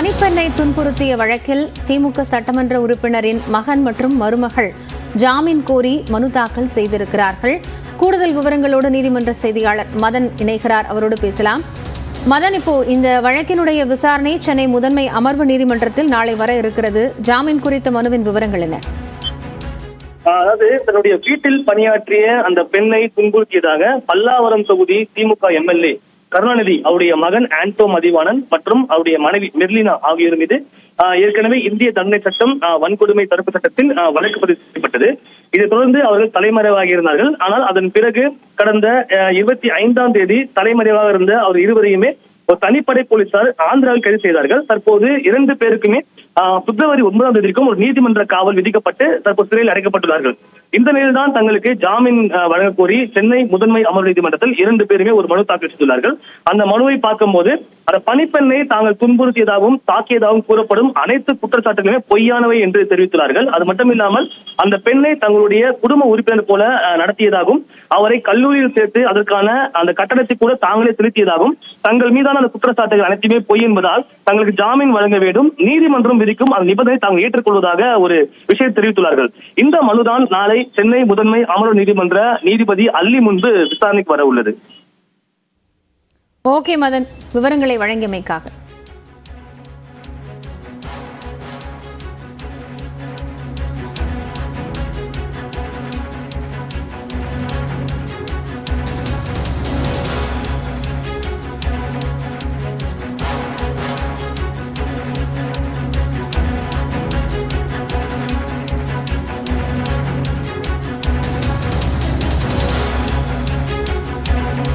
பணிப்பெண்ணை துன்புறுத்திய வழக்கில் திமுக சட்டமன்ற உறுப்பினரின் மகன் மற்றும் மருமகள் ஜாமீன் கோரி மனு தாக்கல் செய்திருக்கிறார்கள். கூடுதல் விவரங்களோடு நீதிமன்ற செய்தியாளர் மதன் இணைகிறார். அவரோடு பேசலாம். மதன், இப்போ இந்த வழக்கினுடைய விசாரணை சென்னை முதன்மை அமர்வு நீதிமன்றத்தில் நாளை வர இருக்கிறது. ஜாமீன் குறித்த மனுவின் விவரங்கள் என்ன? அதாவது தன்னுடைய வீட்டில் பணியாற்றிய அந்த பெண்ணை துன்புறுத்தியதாக பல்லாவரம் தொகுதி திமுக எம்எல்ஏ கருணாநிதி அவருடைய மகன் ஆண்டோ மதிவாணன் மற்றும் அவருடைய மனைவி மெர்லினா ஆகியோர் மீது ஏற்கனவே இந்திய தண்டனை சட்டம் வன்கொடுமை தடுப்பு சட்டத்தில் வழக்கு பதிவு செய்யப்பட்டது. இதைத் தொடர்ந்து அவர்கள் தலைமறைவாக இருந்தார்கள். ஆனால் அதன் பிறகு கடந்த 25ஆம் தேதி தலைமறைவாக இருந்த அவர் இருவரையுமே ஒரு தனிப்படை போலீசார் ஆந்திராவில் கைது செய்தார்கள். தற்போது 2 பேருக்குமே பிப்ரவரி 9ஆம் தேதிக்கும் ஒரு நீதிமன்ற காவல் விதிக்கப்பட்டு தற்போது சிறையில் அடைக்கப்பட்டுள்ளார்கள். இந்த நிலையில்தான் தங்களுக்கு ஜாமீன் வழங்க கோரி சென்னை முதன்மை அமர்வு நீதிமன்றத்தில் 2 பேருமே ஒரு மனு தாக்கல் செய்துள்ளார்கள். அந்த மனுவை பார்க்கும்போது அந்த பணிப்பெண்ணை தாங்கள் துன்புறுத்தியதாகவும் தாக்கியதாகவும் கூறப்படும் அனைத்து குற்றச்சாட்டுகளுமே பொய்யானவை என்று தெரிவித்துள்ளார்கள். அது மட்டும் இல்லாமல் அந்த பெண்ணை தங்களுடைய குடும்ப உறுப்பினர் போல நடத்தியதாகவும் அவரை கல்லூரியில் சேர்த்து அதற்கான அந்த கட்டணத்தை கூட தாங்களே செலுத்தியதாகவும் தங்கள் மீதான அந்த குற்றச்சாட்டுகள் அனைத்துமே பொய் என்பதால் தங்களுக்கு ஜாமீன் வழங்க வேண்டும், நீதிமன்றம் விதிக்கும் அந்த நிபந்தனை தாங்கள் ஏற்றுக்கொள்வதாக ஒரு விஷயம் தெரிவித்துள்ளார்கள். இந்த மனுதான் நாளை சென்னை முதன்மை அமர்வு நீதிமன்ற நீதிபதி அல்லி முன்பு விசாரணைக்கு வர உள்ளது. ஓகே மதன், விவரங்களை வழங்கியமைக்காக